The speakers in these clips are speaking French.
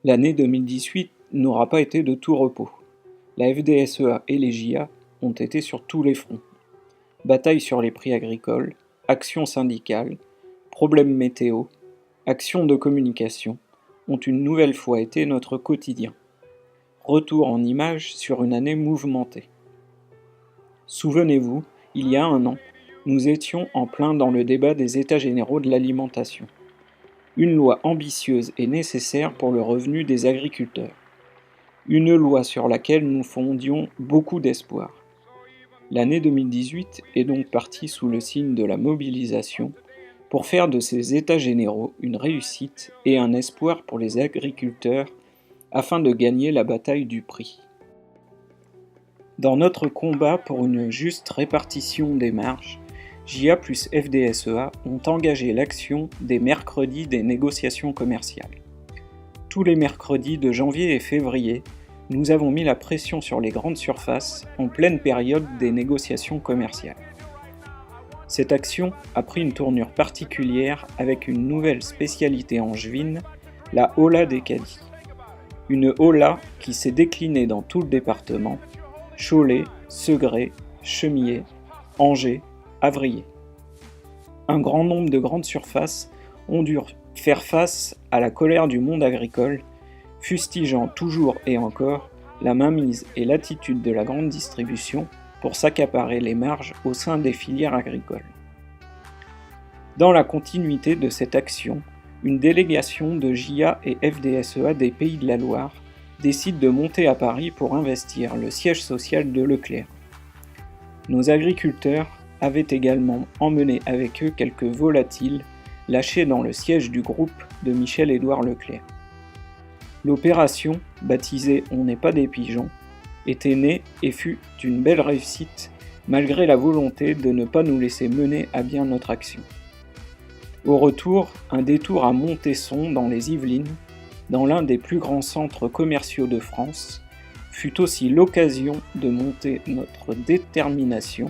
L'année 2018 n'aura pas été de tout repos. La FDSEA et les JA ont été sur tous les fronts. Bataille sur les prix agricoles, actions syndicales, problèmes météo, actions de communication ont une nouvelle fois été notre quotidien. Retour en images sur une année mouvementée. Souvenez-vous, il y a un an, nous étions en plein dans le débat des États généraux de l'alimentation. Une loi ambitieuse et nécessaire pour le revenu des agriculteurs. Une loi sur laquelle nous fondions beaucoup d'espoir. L'année 2018 est donc partie sous le signe de la mobilisation pour faire de ces États généraux une réussite et un espoir pour les agriculteurs afin de gagner la bataille du prix. Dans notre combat pour une juste répartition des marges, JA plus FDSEA ont engagé l'action des mercredis des négociations commerciales. Tous les mercredis de janvier et février, nous avons mis la pression sur les grandes surfaces en pleine période des négociations commerciales. Cette action a pris une tournure particulière avec une nouvelle spécialité angevine, la Holla des caddies. Une Holla qui s'est déclinée dans tout le département, Cholet, Segré, Chemillé, Angers, Avrier. Un grand nombre de grandes surfaces ont dû faire face à la colère du monde agricole, fustigeant toujours et encore la mainmise et l'attitude de la grande distribution pour s'accaparer les marges au sein des filières agricoles. Dans la continuité de cette action, une délégation de JA et FDSEA des Pays de la Loire décide de monter à Paris pour investir le siège social de Leclerc. Nos agriculteurs avaient également emmené avec eux quelques volatiles lâchés dans le siège du groupe de Michel-Édouard Leclerc. L'opération, baptisée « On n'est pas des pigeons », était née et fut une belle réussite malgré la volonté de ne pas nous laisser mener à bien notre action. Au retour, un détour à Montesson dans les Yvelines, dans l'un des plus grands centres commerciaux de France, fut aussi l'occasion de monter notre détermination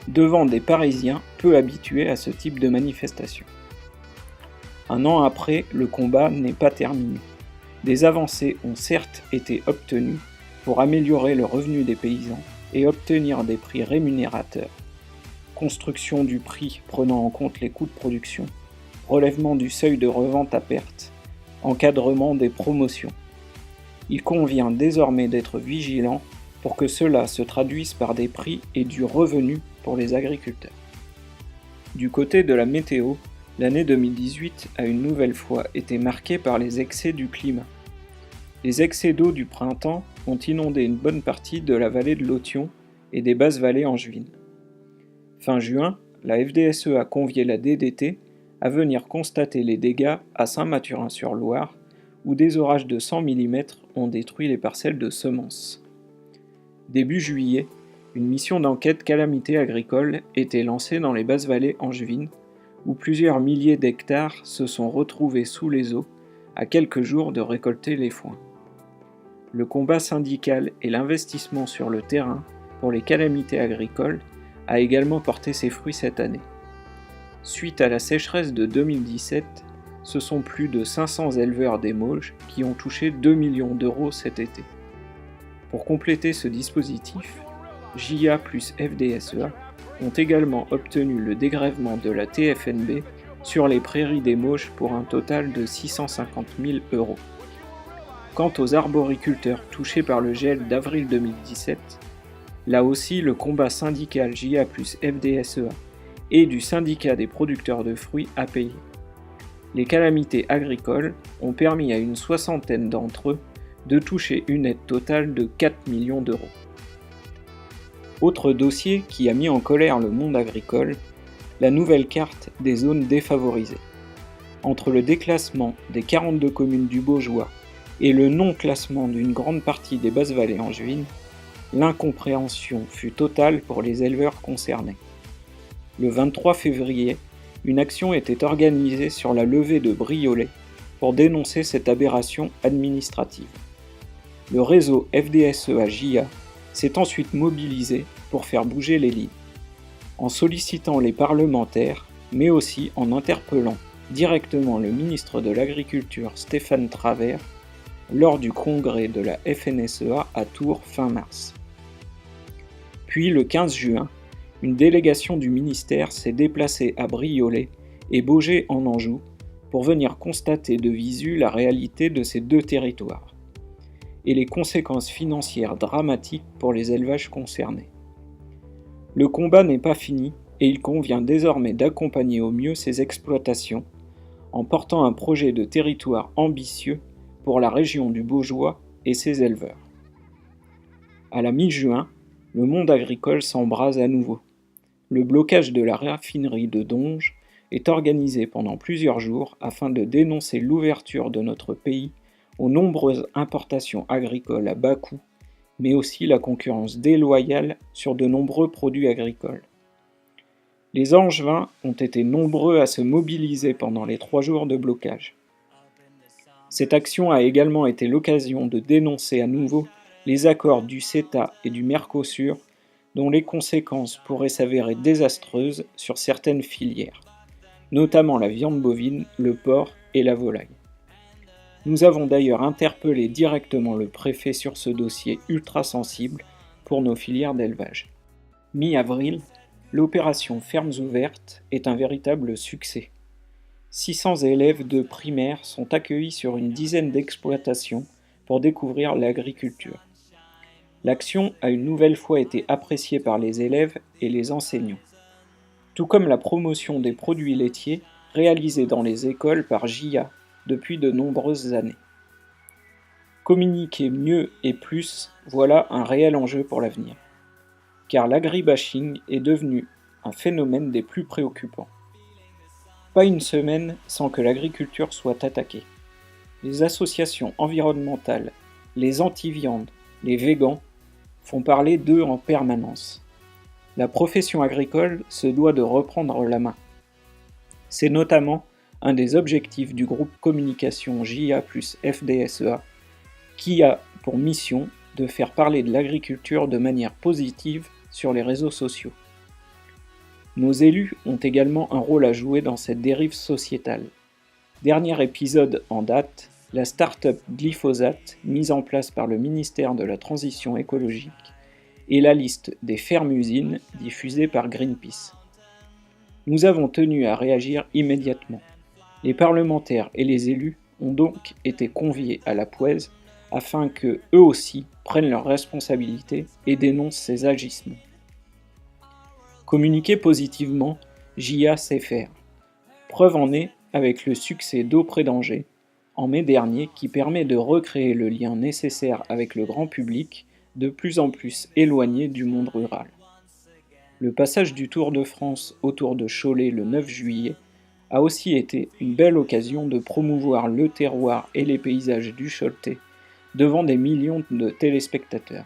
devant des Parisiens peu habitués à ce type de manifestation. Un an après, le combat n'est pas terminé. Des avancées ont certes été obtenues pour améliorer le revenu des paysans et obtenir des prix rémunérateurs. Construction du prix prenant en compte les coûts de production, relèvement du seuil de revente à perte, encadrement des promotions. Il convient désormais d'être vigilant pour que cela se traduise par des prix et du revenu pour les agriculteurs. Du côté de la météo, l'année 2018 a une nouvelle fois été marquée par les excès du climat. Les excès d'eau du printemps ont inondé une bonne partie de la vallée de l'Authion et des basses vallées angevines. Fin juin, la FDSEA a convié la DDT à venir constater les dégâts à Saint-Mathurin-sur-Loire, où des orages de 100 mm ont détruit les parcelles de semences. Début juillet, une mission d'enquête calamité agricole était lancée dans les basses vallées angevines, où plusieurs milliers d'hectares se sont retrouvés sous les eaux à quelques jours de récolter les foins. Le combat syndical et l'investissement sur le terrain pour les calamités agricoles a également porté ses fruits cette année. Suite à la sécheresse de 2017, ce sont plus de 500 éleveurs des Mauges qui ont touché 2 millions d'euros cet été. Pour compléter ce dispositif, JA plus FDSEA ont également obtenu le dégrèvement de la TFNB sur les prairies des Mauges pour un total de 650 000 euros. Quant aux arboriculteurs touchés par le gel d'avril 2017, là aussi le combat syndical JA plus FDSEA et du syndicat des producteurs de fruits a payé. Les calamités agricoles ont permis à une soixantaine d'entre eux de toucher une aide totale de 4 millions d'euros. Autre dossier qui a mis en colère le monde agricole, la nouvelle carte des zones défavorisées. Entre le déclassement des 42 communes du Baugeois et le non-classement d'une grande partie des basses vallées angevines, l'incompréhension fut totale pour les éleveurs concernés. Le 23 février, une action était organisée sur la levée de Briolet pour dénoncer cette aberration administrative. Le réseau FDSEA-JA s'est ensuite mobilisé pour faire bouger les lignes, en sollicitant les parlementaires, mais aussi en interpellant directement le ministre de l'Agriculture Stéphane Travert lors du congrès de la FNSEA à Tours fin mars. Puis le 15 juin, une délégation du ministère s'est déplacée à Briolet et Baugé en Anjou pour venir constater de visu la réalité de ces deux territoires et les conséquences financières dramatiques pour les élevages concernés. Le combat n'est pas fini et il convient désormais d'accompagner au mieux ces exploitations en portant un projet de territoire ambitieux pour la région du Baugeois et ses éleveurs. À la mi-juin, le monde agricole s'embrase à nouveau. Le blocage de la raffinerie de Donges est organisé pendant plusieurs jours afin de dénoncer l'ouverture de notre pays aux nombreuses importations agricoles à bas coût, mais aussi la concurrence déloyale sur de nombreux produits agricoles. Les Angevins ont été nombreux à se mobiliser pendant les 3 jours de blocage. Cette action a également été l'occasion de dénoncer à nouveau les accords du CETA et du Mercosur, dont les conséquences pourraient s'avérer désastreuses sur certaines filières, notamment la viande bovine, le porc et la volaille. Nous avons d'ailleurs interpellé directement le préfet sur ce dossier ultra sensible pour nos filières d'élevage. Mi-avril, l'opération Fermes ouvertes est un véritable succès. 600 élèves de primaire sont accueillis sur une dizaine d'exploitations pour découvrir l'agriculture. L'action a une nouvelle fois été appréciée par les élèves et les enseignants, tout comme la promotion des produits laitiers réalisée dans les écoles par JIA depuis de nombreuses années. Communiquer mieux et plus, voilà un réel enjeu pour l'avenir, car l'agribashing est devenu un phénomène des plus préoccupants. Pas une semaine sans que l'agriculture soit attaquée. Les associations environnementales, les anti-viande, les végans font parler d'eux en permanence. La profession agricole se doit de reprendre la main. C'est notamment un des objectifs du groupe communication JA plus FDSEA, qui a pour mission de faire parler de l'agriculture de manière positive sur les réseaux sociaux. Nos élus ont également un rôle à jouer dans cette dérive sociétale. Dernier épisode en date, la start-up Glyphosate, mise en place par le ministère de la Transition écologique, et la liste des fermes-usines diffusée par Greenpeace. Nous avons tenu à réagir immédiatement. Les parlementaires et les élus ont donc été conviés à la poêle afin que eux aussi prennent leurs responsabilités et dénoncent ces agissements. Communiquer positivement, JA sait faire. Preuve en est avec le succès d'Auprès d'Angers, en mai dernier, qui permet de recréer le lien nécessaire avec le grand public, de plus en plus éloigné du monde rural. Le passage du Tour de France autour de Cholet le 9 juillet a aussi été une belle occasion de promouvoir le terroir et les paysages du Choletais devant des millions de téléspectateurs.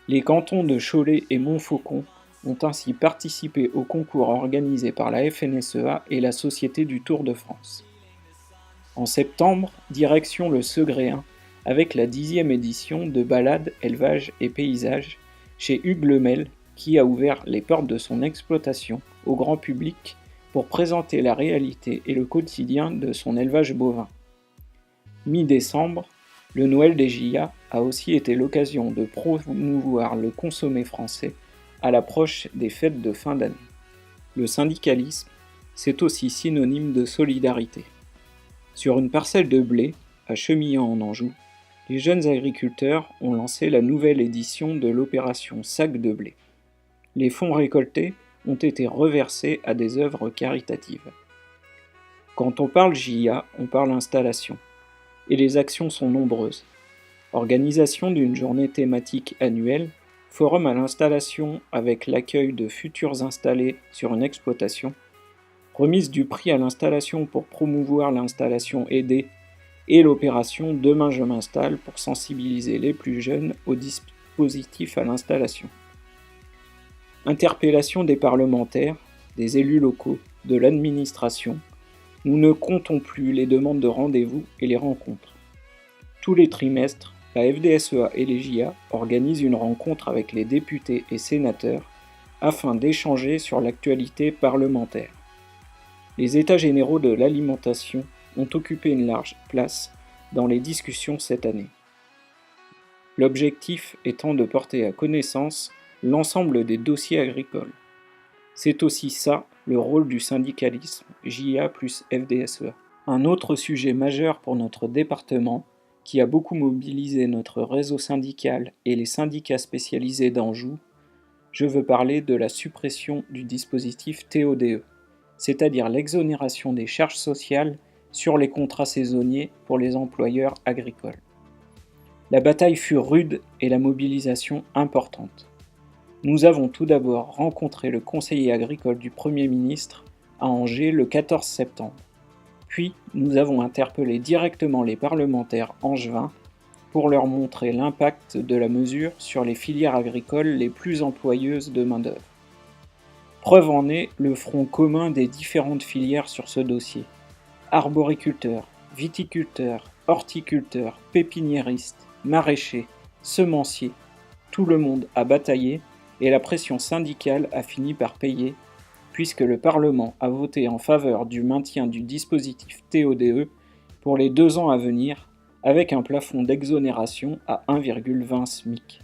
Les cantons de Cholet et Montfaucon ont ainsi participé au concours organisé par la FNSEA et la Société du Tour de France. En septembre, direction le Segréen avec la 10e édition de Balades, élevage et paysages chez Hugues Lemel qui a ouvert les portes de son exploitation au grand public pour présenter la réalité et le quotidien de son élevage bovin. Mi-décembre, le Noël des JA a aussi été l'occasion de promouvoir le consommé français à l'approche des fêtes de fin d'année. Le syndicalisme, c'est aussi synonyme de solidarité. Sur une parcelle de blé, à Chemillán en Anjou, les jeunes agriculteurs ont lancé la nouvelle édition de l'opération Sac de blé. Les fonds récoltés ont été reversés à des œuvres caritatives. Quand on parle JA, on parle installation. Et les actions sont nombreuses. Organisation d'une journée thématique annuelle, forum à l'installation avec l'accueil de futurs installés sur une exploitation, remise du prix à l'installation pour promouvoir l'installation aidée et l'opération Demain je m'installe pour sensibiliser les plus jeunes au dispositif à l'installation. Interpellation des parlementaires, des élus locaux, de l'administration, nous ne comptons plus les demandes de rendez-vous et les rencontres. Tous les trimestres, la FDSEA et les JA organisent une rencontre avec les députés et sénateurs afin d'échanger sur l'actualité parlementaire. Les États généraux de l'alimentation ont occupé une large place dans les discussions cette année. L'objectif étant de porter à connaissance l'ensemble des dossiers agricoles. C'est aussi ça le rôle du syndicalisme, JA plus FDSEA. Un autre sujet majeur pour notre département, qui a beaucoup mobilisé notre réseau syndical et les syndicats spécialisés d'Anjou, je veux parler de la suppression du dispositif TODE, c'est-à-dire l'exonération des charges sociales sur les contrats saisonniers pour les employeurs agricoles. La bataille fut rude et la mobilisation importante. Nous avons tout d'abord rencontré le conseiller agricole du Premier ministre à Angers le 14 septembre. Puis, nous avons interpellé directement les parlementaires angevins pour leur montrer l'impact de la mesure sur les filières agricoles les plus employeuses de main-d'œuvre. Preuve en est le front commun des différentes filières sur ce dossier. Arboriculteurs, viticulteurs, horticulteurs, pépiniéristes, maraîchers, semenciers, tout le monde a bataillé et la pression syndicale a fini par payer puisque le Parlement a voté en faveur du maintien du dispositif TODE pour les 2 ans à venir, avec un plafond d'exonération à 1,20 SMIC.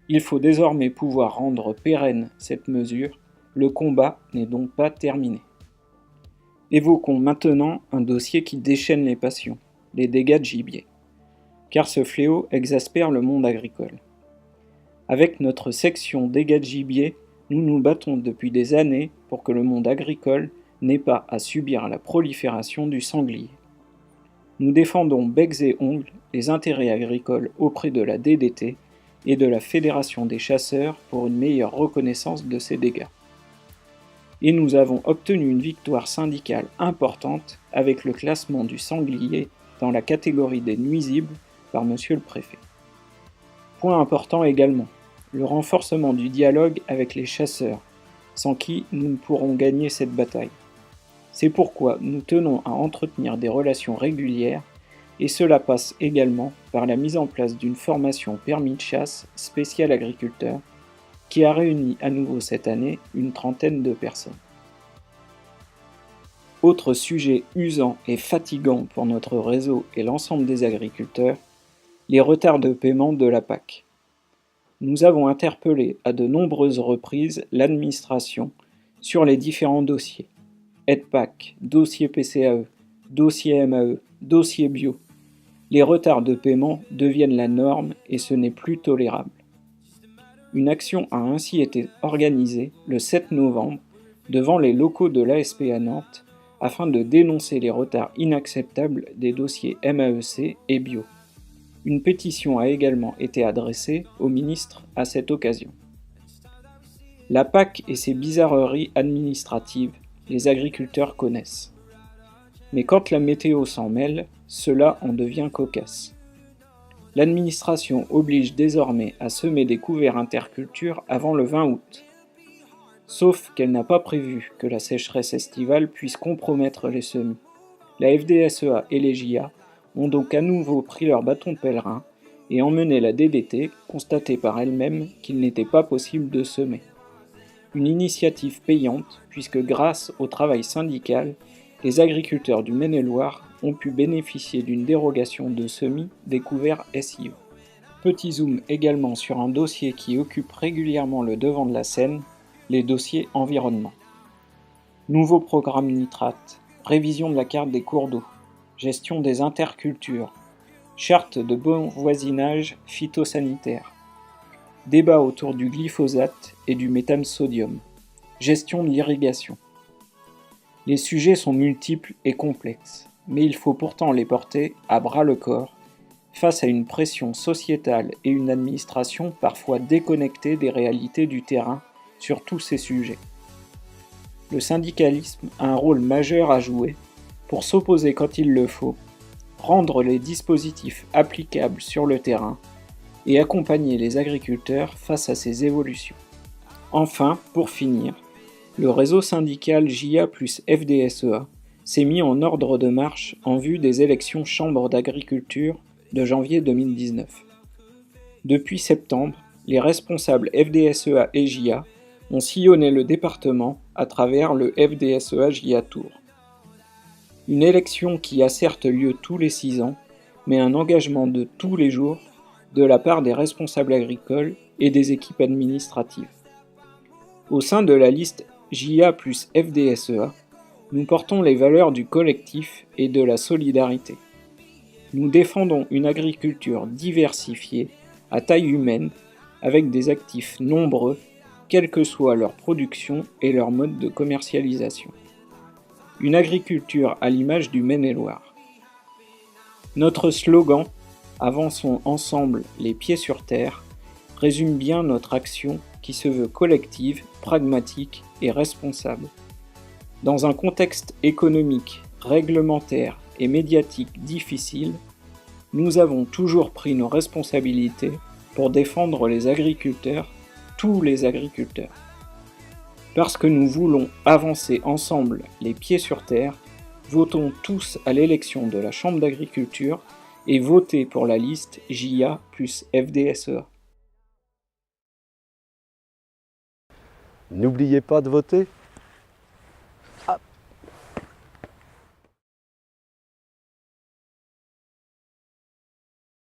Il faut désormais pouvoir rendre pérenne cette mesure, le combat n'est donc pas terminé. Évoquons maintenant un dossier qui déchaîne les passions, les dégâts de gibier, car ce fléau exaspère le monde agricole. Avec notre section dégâts de gibier, nous nous battons depuis des années pour que le monde agricole n'ait pas à subir la prolifération du sanglier. Nous défendons becs et ongles les intérêts agricoles auprès de la DDT et de la Fédération des chasseurs pour une meilleure reconnaissance de ces dégâts. Et nous avons obtenu une victoire syndicale importante avec le classement du sanglier dans la catégorie des nuisibles par Monsieur le Préfet. Point important également, le renforcement du dialogue avec les chasseurs, sans qui nous ne pourrons gagner cette bataille. C'est pourquoi nous tenons à entretenir des relations régulières, et cela passe également par la mise en place d'une formation permis de chasse spéciale agriculteur, qui a réuni à nouveau cette année une 30aine de personnes. Autre sujet usant et fatigant pour notre réseau et l'ensemble des agriculteurs, les retards de paiement de la PAC. Nous avons interpellé à de nombreuses reprises l'administration sur les différents dossiers. Aide PAC, dossier PCAE, dossier MAE, dossier bio. Les retards de paiement deviennent la norme et ce n'est plus tolérable. Une action a ainsi été organisée le 7 novembre devant les locaux de l'ASP à Nantes afin de dénoncer les retards inacceptables des dossiers MAEC et bio. Une pétition a également été adressée au ministre à cette occasion. La PAC et ses bizarreries administratives, les agriculteurs connaissent. Mais quand la météo s'en mêle, cela en devient cocasse. L'administration oblige désormais à semer des couverts interculture avant le 20 août. Sauf qu'elle n'a pas prévu que la sécheresse estivale puisse compromettre les semis. La FDSEA et les JA ont donc à nouveau pris leur bâton de pèlerin et emmené la DDT constater par elle-même qu'il n'était pas possible de semer. Une initiative payante puisque grâce au travail syndical, les agriculteurs du Maine-et-Loire ont pu bénéficier d'une dérogation de semis des couverts SIO. Petit zoom également sur un dossier qui occupe régulièrement le devant de la scène, les dossiers environnement. Nouveau programme nitrate, révision de la carte des cours d'eau, gestion des intercultures, charte de bon voisinage phytosanitaire, débat autour du glyphosate et du méthane sodium, gestion de l'irrigation. Les sujets sont multiples et complexes, mais il faut pourtant les porter à bras-le-corps face à une pression sociétale et une administration parfois déconnectée des réalités du terrain sur tous ces sujets. Le syndicalisme a un rôle majeur à jouer pour s'opposer quand il le faut, rendre les dispositifs applicables sur le terrain et accompagner les agriculteurs face à ces évolutions. Enfin, pour finir, le réseau syndical JA plus FDSEA s'est mis en ordre de marche en vue des élections chambres d'agriculture de janvier 2019. Depuis septembre, les responsables FDSEA et JA ont sillonné le département à travers le FDSEA JA Tour. Une élection qui a certes lieu tous les 6 ans, mais un engagement de tous les jours de la part des responsables agricoles et des équipes administratives. Au sein de la liste JA plus FDSEA, nous portons les valeurs du collectif et de la solidarité. Nous défendons une agriculture diversifiée, à taille humaine, avec des actifs nombreux, quelle que soit leur production et leur mode de commercialisation. Une agriculture à l'image du Maine-et-Loire. Notre slogan « Avançons ensemble les pieds sur terre » résume bien notre action qui se veut collective, pragmatique et responsable. Dans un contexte économique, réglementaire et médiatique difficile, nous avons toujours pris nos responsabilités pour défendre les agriculteurs, tous les agriculteurs. Parce que nous voulons avancer ensemble les pieds sur terre, votons tous à l'élection de la Chambre d'agriculture et votez pour la liste JA plus FDSEA. N'oubliez pas de voter.